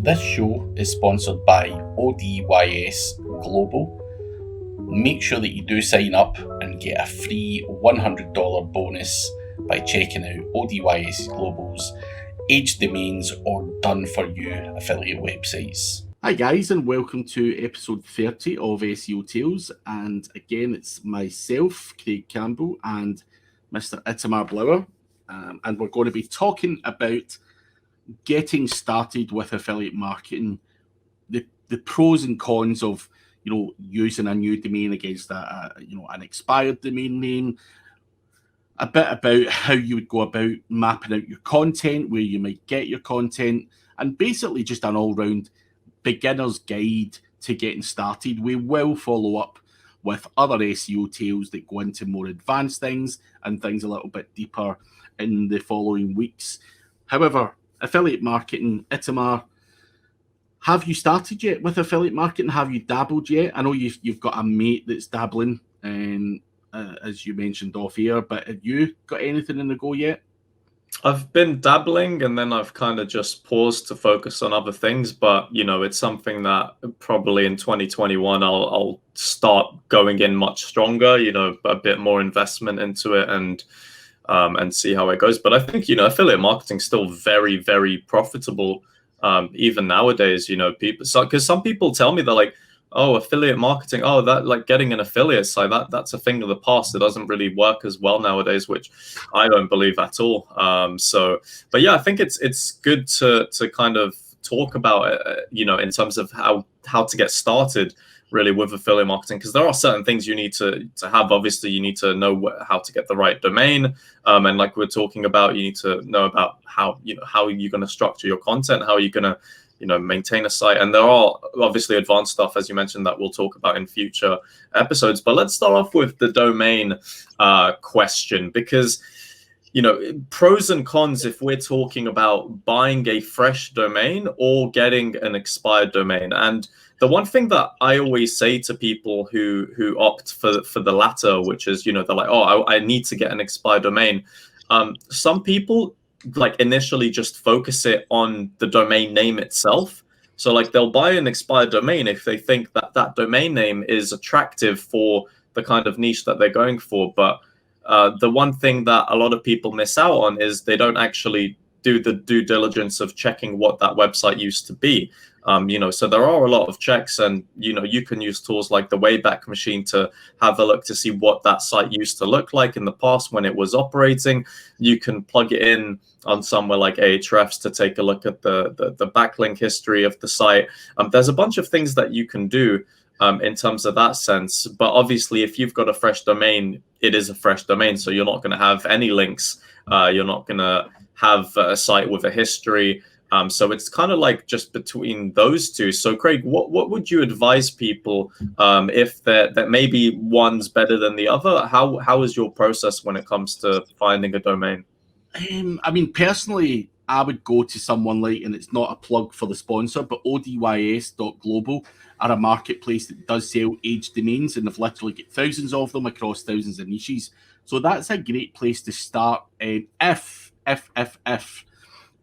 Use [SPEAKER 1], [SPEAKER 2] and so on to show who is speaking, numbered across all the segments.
[SPEAKER 1] This show is sponsored by ODYS Global. Make sure that you do sign up and get a free $100 bonus by checking out ODYS Global's Age Domains or Done For You affiliate websites.
[SPEAKER 2] Hi guys, and welcome to episode 30 of SEO Tales. And again, it's myself, Craig Campbell, and Mr. Itamar Blower. And we're going to be talking about getting started with affiliate marketing, the pros and cons of using a new domain against an expired domain name, a bit about how you would go about mapping out your content, where you might get your content, and basically just an all-round beginner's guide to getting started. We will follow up with other SEO tales that go into more advanced things and things a little bit deeper in the following weeks. However, affiliate marketing, Itamar, have you started yet with affiliate marketing? Have you dabbled yet? I know you've got a mate that's dabbling, as you mentioned off air, but have you got anything in the go yet?
[SPEAKER 3] I've been dabbling, and then I've kind of just paused to focus on other things. But it's something that probably in 2021 I'll start going in much stronger. A bit more investment into it, and see how it goes. But I think affiliate marketing is still very, very profitable, even nowadays. People, because some people tell me they're like, oh, affiliate marketing, oh, that like getting an affiliate site, that's a thing of the past. It doesn't really work as well nowadays, which I don't believe at all. But yeah, I think it's good to kind of talk about in terms of how to get started really with affiliate marketing, because there are certain things you need to have. Obviously, you need to know how to get the right domain, and like we're talking about, you need to know about how you're going to structure your content, how you're going to maintain a site. And there are obviously advanced stuff, as you mentioned, that we'll talk about in future episodes. But let's start off with the domain question, because pros and cons if we're talking about buying a fresh domain or getting an expired domain. And the one thing that I always say to people who opt for the latter, which is they're like, oh, I need to get an expired domain. Some people like initially just focus it on the domain name itself. So like they'll buy an expired domain if they think that domain name is attractive for the kind of niche that they're going for. But the one thing that a lot of people miss out on is they don't actually do the due diligence of checking what that website used to be. So there are a lot of checks, and you can use tools like the Wayback Machine to have a look to see what that site used to look like in the past when it was operating. You can plug it in on somewhere like Ahrefs to take a look at the backlink history of the site. There's a bunch of things that you can do in terms of that sense. But obviously, if you've got a fresh domain, it is a fresh domain, so you're not going to have any links. You're not going to have a site with a history. So it's kind of like just between those two. So Craig, what would you advise people if that maybe one's better than the other? How is your process when it comes to finding a domain?
[SPEAKER 2] I mean, personally, I would go to someone like, and it's not a plug for the sponsor, but ODYS.global are a marketplace that does sell age domains, and they've literally got thousands of them across thousands of niches. So that's a great place to start if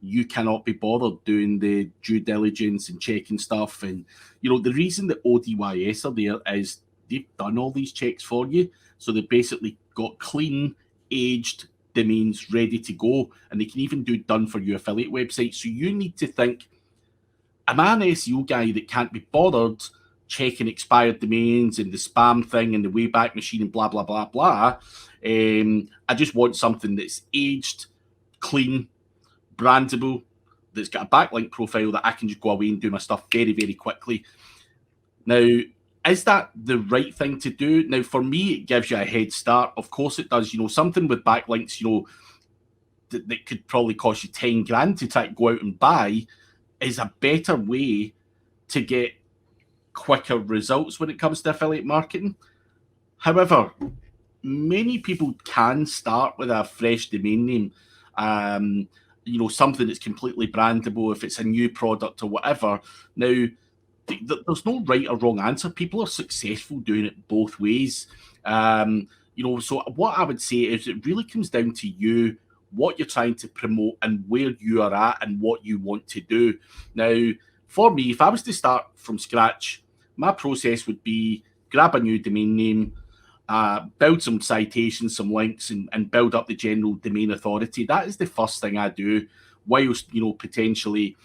[SPEAKER 2] you cannot be bothered doing the due diligence and checking stuff. And the reason that ODYS are there is they've done all these checks for you. So they've basically got clean, aged domains ready to go, and they can even do done for you affiliate websites. So you need to think, am I an SEO guy that can't be bothered checking expired domains and the spam thing and the Wayback Machine and blah, blah, blah, blah? I just want something that's aged, clean, brandable, that's got a backlink profile that I can just go away and do my stuff very, very quickly. Now, is that the right thing to do? Now, for me, it gives you a head start. Of course it does. Something with backlinks, that could probably cost you 10 grand to try to go out and buy is a better way to get quicker results when it comes to affiliate marketing. However, many people can start with a fresh domain name. Something that's completely brandable, if it's a new product or whatever. Now, there's no right or wrong answer. People are successful doing it both ways. So what I would say is it really comes down to you, what you're trying to promote and where you are at and what you want to do. Now, for me, if I was to start from scratch, my process would be grab a new domain name, build some citations, some links, and build up the general domain authority. That is the first thing I do, whilst, you know, potentially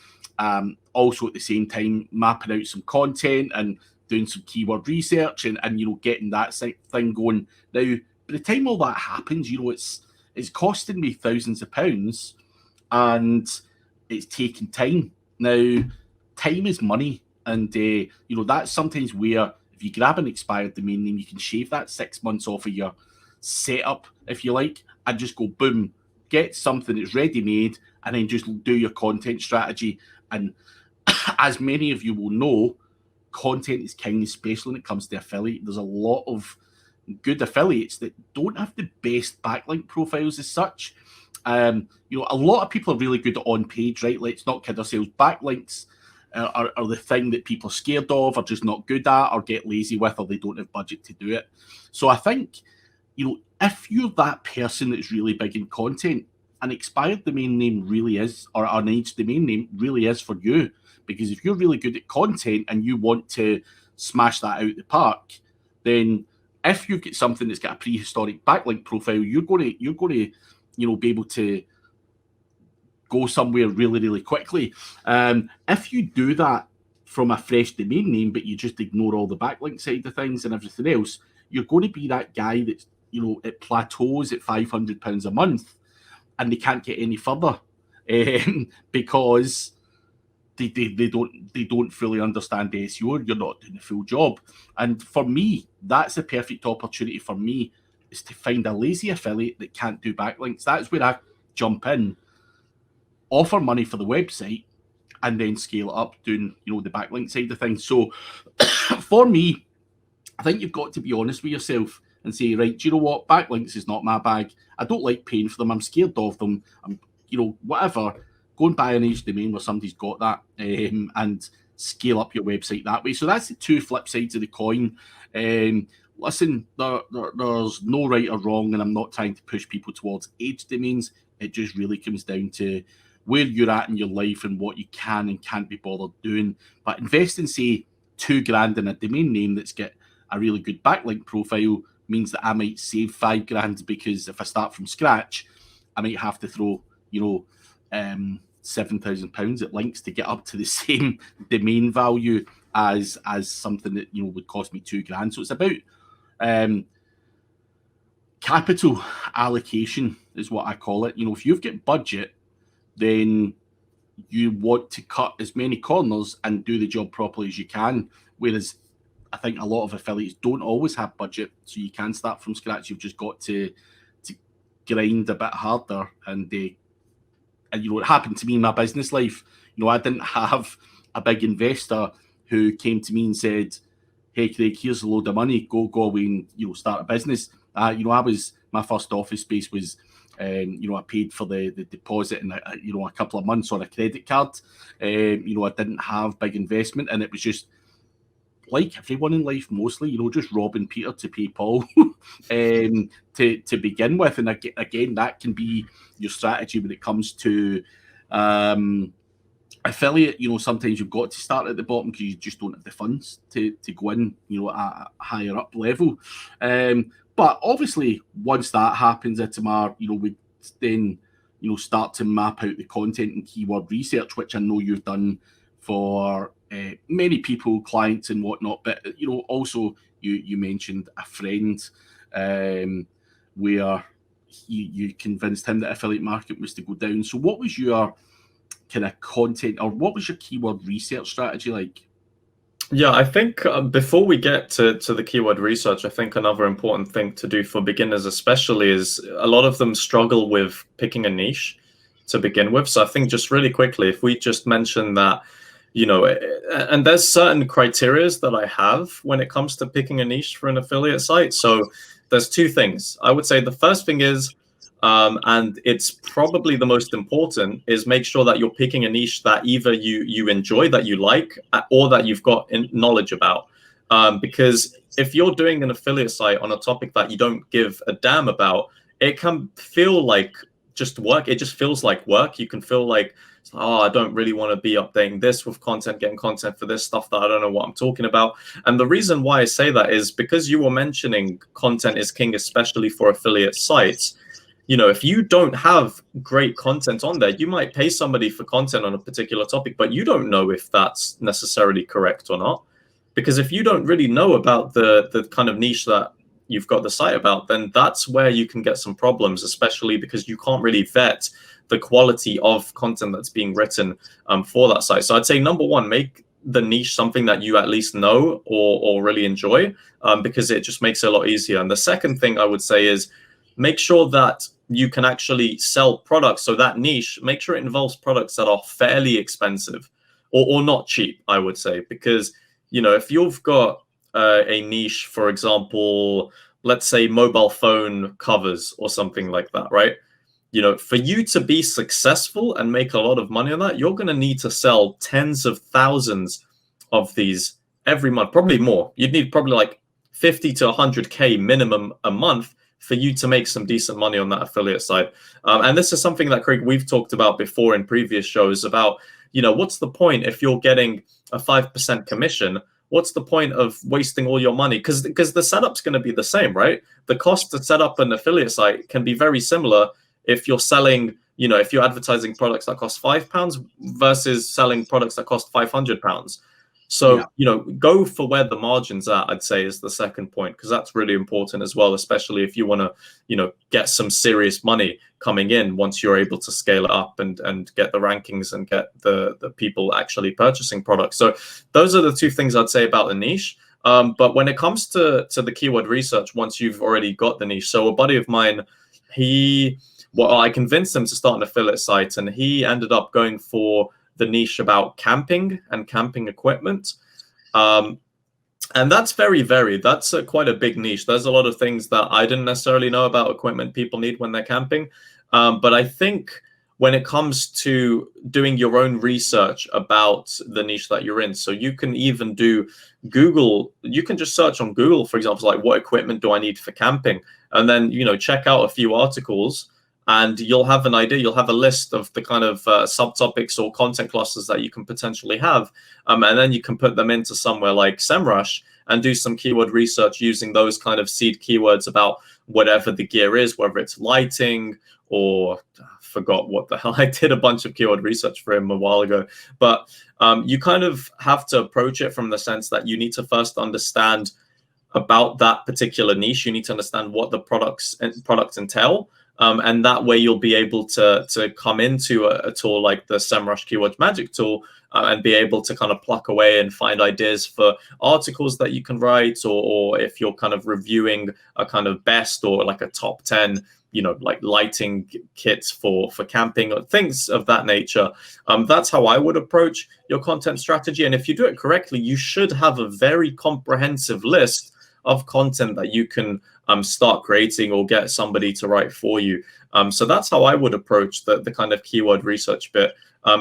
[SPEAKER 2] also at the same time mapping out some content and doing some keyword research and you know, getting that thing going. Now, by the time all that happens, you know, it's costing me thousands of pounds and it's taking time. Now, time is money, and you know, that's sometimes where if you grab an expired domain name, you can shave that 6 months off of your setup, if you like, and just go boom, get something that's ready made, and then just do your content strategy. And as many of you will know, content is king, especially when it comes to affiliate. There's a lot of good affiliates that don't have the best backlink profiles as such. You know, a lot of people are really good at on-page, right? Let's not kid ourselves. Backlinks are the thing that people are scared of, or just not good at, or get lazy with, or they don't have budget to do it. So I think, you know, if you're that person that's really big in content, an expired domain name really is, or an aged domain name really is for you. Because if you're really good at content and you want to smash that out the park, then if you've got something that's got a prehistoric backlink profile, you're going to, you know, be able to go somewhere really, really quickly. If you do that from a fresh domain name, but you just ignore all the backlink side of things and everything else, you're going to be that guy that's, you know, it plateaus at £500 a month and they can't get any further because they don't fully understand the SEO. You're not doing the full job. And for me, that's the perfect opportunity for me, is to find a lazy affiliate that can't do backlinks. That's where I jump in, offer money for the website, and then scale it up doing, you know, the backlink side of things. So for me, I think you've got to be honest with yourself and say, right, do you know what? Backlinks is not my bag. I don't like paying for them. I'm scared of them. I'm, you know, whatever. Go and buy an aged domain where somebody's got that, and scale up your website that way. So that's the two flip sides of the coin. Listen, there's no right or wrong, and I'm not trying to push people towards aged domains. It just really comes down to where you're at in your life and what you can and can't be bothered doing. But investing, say, $2,000 in a domain name that's got a really good backlink profile means that I might save $5,000, because if I start from scratch, I might have to throw, you know, £7,000 at links to get up to the same domain value as something that, you know, would cost me $2,000. So it's about capital allocation is what I call it. You know, if you've got budget, then you want to cut as many corners and do the job properly as you can. Whereas I think a lot of affiliates don't always have budget, so you can start from scratch. You've just got to grind a bit harder. And you know, it happened to me in my business life. You know, I didn't have a big investor who came to me and said, "Hey, Craig, here's a load of money. Go away and, you know, start a business." You know, my first office space was, you know, I paid for the deposit in you know, a couple of months on a credit card. You know, I didn't have big investment, and it was just like everyone in life, mostly, you know, just robbing Peter to pay Paul to begin with. And again, that can be your strategy when it comes to affiliate. You know, sometimes you've got to start at the bottom because you just don't have the funds to go in, you know, at a higher up level. But obviously, once that happens, Itamar, you know, we then, you know, start to map out the content and keyword research, which I know you've done for many people, clients and whatnot. But, you know, also you mentioned a friend where you convinced him that affiliate market was to go down. So what was your kind of content, or what was your keyword research strategy like?
[SPEAKER 3] Yeah, I think before we get to the keyword research, I think another important thing to do for beginners especially is a lot of them struggle with picking a niche to begin with. So I think just really quickly, if we just mention that, you know, and there's certain criterias that I have when it comes to picking a niche for an affiliate site. So there's two things. I would say the first thing is, and it's probably the most important, is make sure that you're picking a niche that either you enjoy, that you like, or that you've got knowledge about. Because if you're doing an affiliate site on a topic that you don't give a damn about, it can feel like just work. It just feels like work. You can feel like It's like, oh, I don't really want to be updating this with content, getting content for this stuff that I don't know what I'm talking about. And the reason why I say that is because you were mentioning content is king, especially for affiliate sites. You know, if you don't have great content on there, you might pay somebody for content on a particular topic, but you don't know if that's necessarily correct or not. Because if you don't really know about the kind of niche that you've got the site about, then that's where you can get some problems, especially because you can't really vet the quality of content that's being written for that site. So I'd say number one, make the niche something that you at least know or really enjoy, because it just makes it a lot easier. And the second thing I would say is make sure that you can actually sell products. So that niche, make sure it involves products that are fairly expensive or not cheap, I would say, because you know, if you've got a niche, for example, let's say mobile phone covers or something like that, right? You know, for you to be successful and make a lot of money on that, you're going to need to sell tens of thousands of these every month, probably more. You'd need probably like 50 to 100K minimum a month for you to make some decent money on that affiliate side. And this is something that, Craig, we've talked about before in previous shows about, you know, what's the point if you're getting a 5% commission? What's the point of wasting all your money? Because the setup's going to be the same, right? The cost to set up an affiliate site can be very similar if you're selling, you know, if you're advertising products that cost £5 versus selling products that cost £500. So,
[SPEAKER 2] Yeah.
[SPEAKER 3] you know, go for where the margin's at, I'd say, is the second point, because that's really important as well, especially if you want to, you know, get some serious money coming in once you're able to scale it up and get the rankings and get the people actually purchasing products. So those are the two things I'd say about the niche. But when it comes to the keyword research, once you've already got the niche, so a buddy of mine, I convinced him to start an affiliate site, and he ended up going for the niche about camping and camping equipment. And that's very varied. That's quite a big niche. There's a lot of things that I didn't necessarily know about equipment people need when they're camping. But I think when it comes to doing your own research about the niche that you're in, so you can even do Google, you can just search on Google, for example, like what equipment do I need for camping? And then, you know, check out a few articles, and you'll have an idea. You'll have a list of the kind of subtopics or content clusters that you can potentially have. And then you can put them into somewhere like SEMrush and do some keyword research using those kind of seed keywords about whatever the gear is, whether it's lighting or I forgot what the hell. I did a bunch of keyword research for him a while ago. But you kind of have to approach it from the sense that you need to first understand about that particular niche. You need to understand what the products entail. And that way you'll be able to come into a tool like the SEMrush Keyword Magic tool and be able to kind of pluck away and find ideas for articles that you can write, or if you're kind of reviewing a kind of best or like a top 10, you know, like lighting kits for camping or things of that nature. That's how I would approach your content strategy. And if you do it correctly, you should have a very comprehensive list of content that you can start creating or get somebody to write for you. So that's how I would approach the kind of keyword research bit.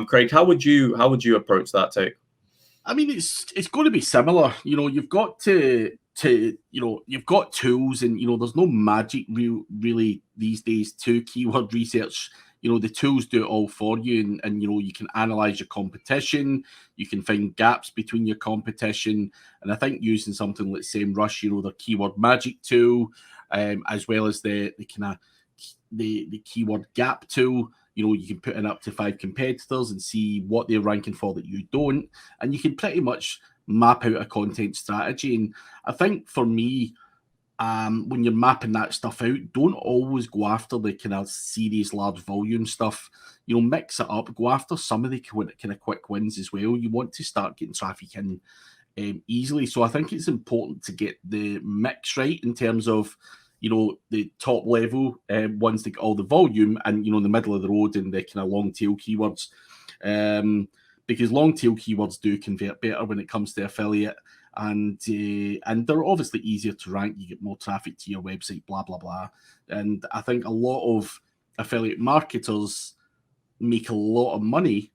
[SPEAKER 3] Craig, how would you approach that take?
[SPEAKER 2] I mean, it's going to be similar. You know, you've got to you know, you've got tools, and you know, there's no magic really these days to keyword research. You know, the tools do it all for you, and you know, you can analyze your competition, you can find gaps between your competition, and I think using something like SEMrush, you know, the keyword magic tool, as well as the kind of the keyword gap tool. You know, you can put in up to 5 competitors and see what they're ranking for that you don't, and you can pretty much map out a content strategy. And I think for me, when you're mapping that stuff out, don't always go after the kind of serious large volume stuff. You know, mix it up, go after some of the kind of quick wins as well. You want to start getting traffic in easily. So I think it's important to get the mix right in terms of, you know, the top level ones that get all the volume, and, you know, in the middle of the road and the kind of long tail keywords. Because long tail keywords do convert better when it comes to affiliate, and they're obviously easier to rank. You get more traffic to your website, blah blah blah. And I think a lot of affiliate marketers make a lot of money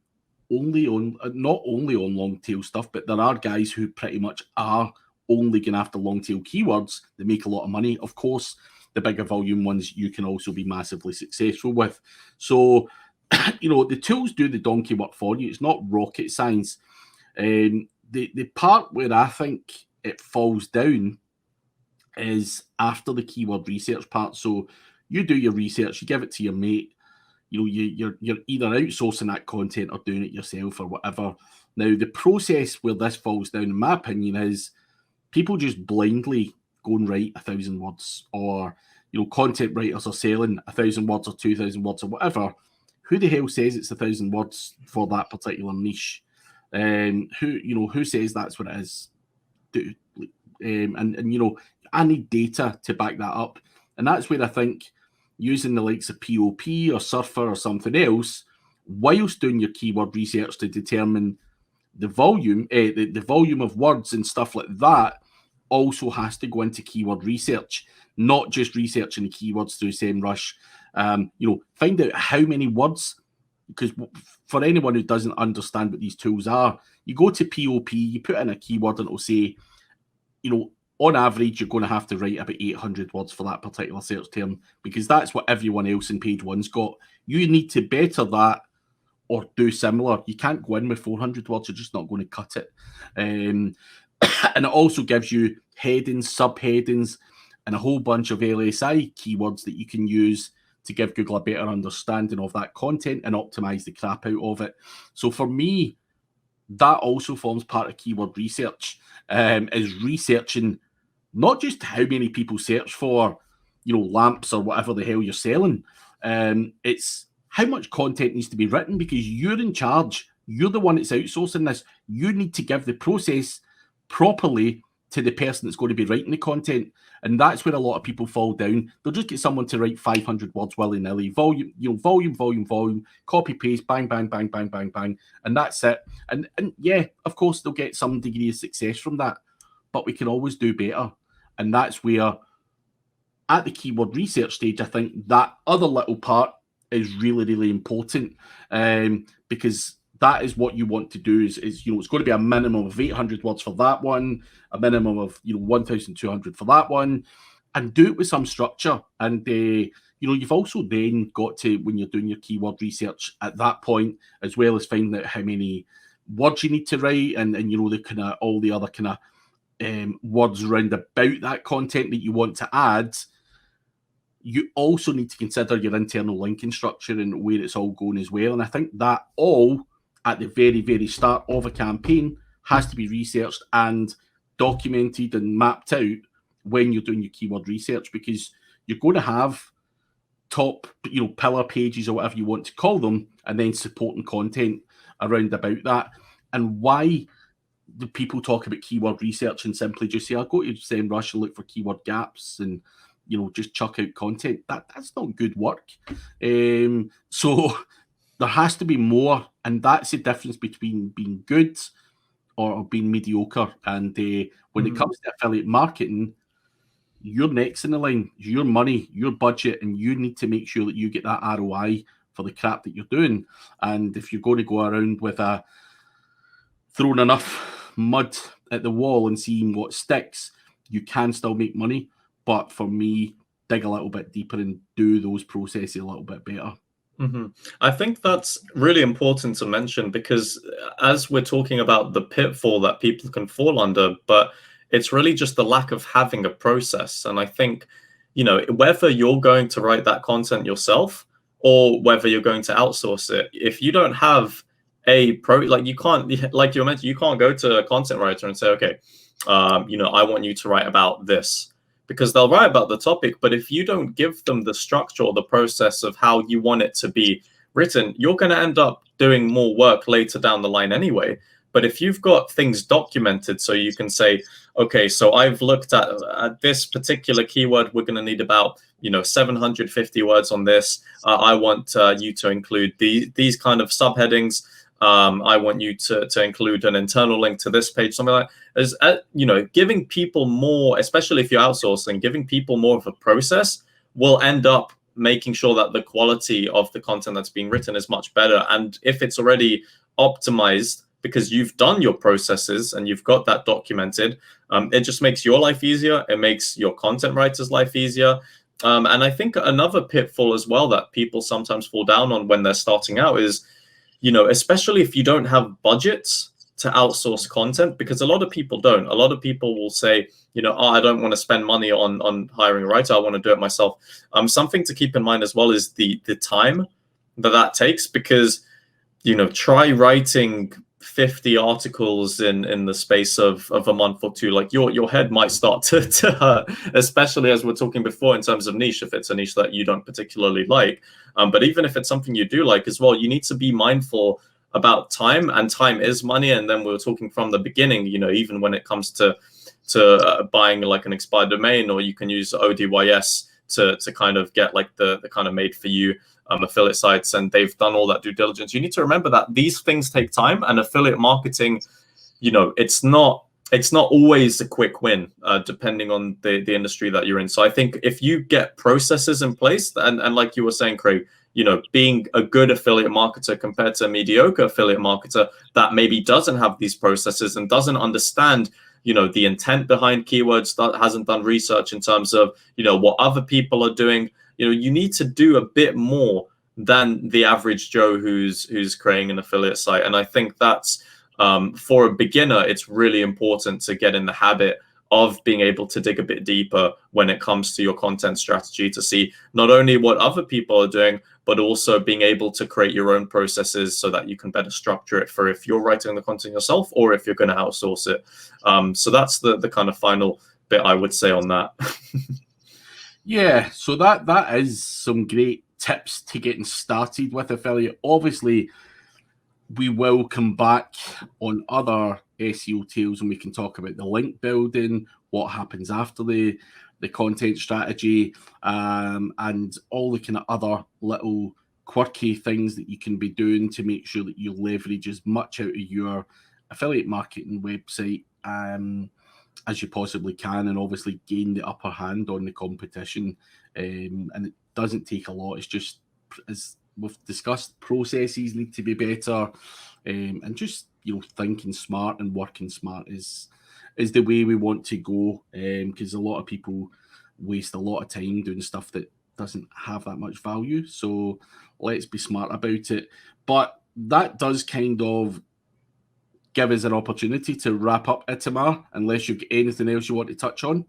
[SPEAKER 2] not only on long tail stuff, but there are guys who pretty much are only going after long tail keywords that make a lot of money. Of course, the bigger volume ones you can also be massively successful with. So the tools do the donkey work for you. It's not rocket science. The part where I think it falls down is after the keyword research part. So you do your research, you give it to your mate. You're either outsourcing that content or doing it yourself or whatever. Now, the process where this falls down, in my opinion, is people just blindly go and write 1,000 words, or content writers are selling 1,000 words or 2,000 words or whatever. Who the hell says it's 1,000 words for that particular niche? Who says that's what it is? I need data to back that up, and that's where I think using the likes of POP or Surfer or something else, whilst doing your keyword research to determine the volume, the volume of words and stuff like that, also has to go into keyword research, not just researching the keywords through SEMrush. Find out how many words, because for anyone who doesn't understand what these tools are, you go to POP, you put in a keyword, and it'll say, on average, you're going to have to write about 800 words for that particular search term, because that's what everyone else in page one's got. You need to better that or do similar. You can't go in with 400 words. You're just not going to cut it. And it also gives you headings, subheadings, and a whole bunch of LSI keywords that you can use to give Google a better understanding of that content and optimize the crap out of it. So for me, that also forms part of keyword research, is researching not just how many people search for, lamps or whatever the hell you're selling. It's how much content needs to be written, because you're in charge. You're the one that's outsourcing this. You need to give the process properly to the person that's going to be writing the content. And that's where a lot of people fall down. They'll just get someone to write 500 words willy-nilly, volume, copy paste, bang, bang, bang, bang, bang, bang, and that's it. And yeah, of course, they'll get some degree of success from that, but we can always do better. And that's where, at the keyword research stage, I think that other little part is really, really important, because that is what you want to do. Is it's going to be a minimum of 800 words for that one, a minimum of 1,200 for that one, and do it with some structure. And you've also then got to, when you're doing your keyword research at that point, as well as finding out how many words you need to write, and the kind of all the other kind of words around about that content that you want to add. You also need to consider your internal linking structure and where it's all going as well. And I think that all at the very, very start of a campaign has to be researched and documented and mapped out when you're doing your keyword research, because you're going to have top, pillar pages or whatever you want to call them, and then supporting content around about that. And why do people talk about keyword research and simply just say, I'll go to SEMrush and look for keyword gaps and just chuck out content? That's not good work. So there has to be more, and that's the difference between being good or being mediocre. And when it comes to affiliate marketing, you're next in the line. Your money, your budget, and you need to make sure that you get that ROI for the crap that you're doing. And if you're going to go around with throwing enough mud at the wall and seeing what sticks, you can still make money. But for me, dig a little bit deeper and do those processes a little bit better.
[SPEAKER 3] Mm-hmm. I think that's really important to mention, because as we're talking about the pitfall that people can fall under, but it's really just the lack of having a process. And I think, whether you're going to write that content yourself or whether you're going to outsource it, if you don't have you can't, like you mentioned, you can't go to a content writer and say, okay, I want you to write about this, because they'll write about the topic. But if you don't give them the structure or the process of how you want it to be written, you're going to end up doing more work later down the line anyway. But if you've got things documented, so you can say, okay, so I've looked at this particular keyword, we're going to need about 750 words on this. I want you to include these kind of subheadings. I want you to include an internal link to this page, something like that. As giving people more, especially if you're outsourcing, giving people more of a process will end up making sure that the quality of the content that's being written is much better. And if it's already optimized because you've done your processes and you've got that documented, it just makes your life easier. It makes your content writer's life easier. And I think another pitfall as well that people sometimes fall down on when they're starting out is, especially if you don't have budgets to outsource content, because a lot of people don't. A lot of people will say, I don't want to spend money on hiring a writer. I want to do it myself. Something to keep in mind as well is the time that takes, because, try writing 50 articles in the space of a month or two. Like your head might start to hurt, especially as we're talking before in terms of niche, if it's a niche that you don't particularly like. But even if it's something you do like as well, you need to be mindful about time, and time is money. And then we were talking from the beginning, even when it comes to buying like an expired domain, or you can use ODYS to kind of get like the kind of made for you affiliate sites, and they've done all that due diligence. You need to remember that these things take time, and affiliate marketing, it's not always a quick win, depending on the industry that you're in. So I think if you get processes in place, and like you were saying, Craig, being a good affiliate marketer compared to a mediocre affiliate marketer that maybe doesn't have these processes and doesn't understand, the intent behind keywords, that hasn't done research in terms of, what other people are doing. You need to do a bit more than the average Joe who's creating an affiliate site. And I think that's, for a beginner, it's really important to get in the habit of being able to dig a bit deeper when it comes to your content strategy, to see not only what other people are doing, but also being able to create your own processes so that you can better structure it for if you're writing the content yourself or if you're going to outsource it. So that's the kind of final bit I would say on that.
[SPEAKER 2] Yeah, so that is some great tips to getting started with affiliate. Obviously, we will come back on other SEO tales, and we can talk about the link building, what happens after the content strategy, and all the kind of other little quirky things that you can be doing to make sure that you leverage as much out of your affiliate marketing website as you possibly can, and obviously gain the upper hand on the competition. And it doesn't take a lot. It's just, as we've discussed, processes need to be better, and just thinking smart and working smart is the way we want to go, because a lot of people waste a lot of time doing stuff that doesn't have that much value. So let's be smart about it. But that does kind of give us an opportunity to wrap up, Itamar, unless you've got anything else you want to touch on.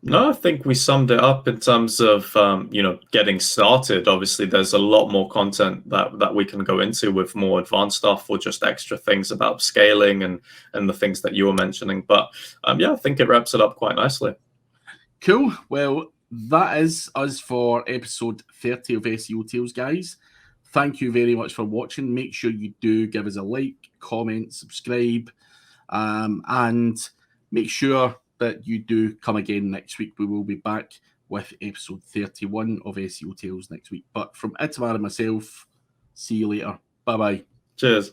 [SPEAKER 3] No, I think we summed it up in terms of, getting started. Obviously, there's a lot more content that we can go into with more advanced stuff, or just extra things about scaling and the things that you were mentioning. But I think it wraps it up quite nicely.
[SPEAKER 2] Cool. Well, that is us for episode 30 of SEO Tales, guys. Thank you very much for watching. Make sure you do give us a like, comment, subscribe, and make sure that you do come again next week. We will be back with episode 31 of SEO Tales next week. But from Itamar and myself, see you later. Bye-bye.
[SPEAKER 3] Cheers.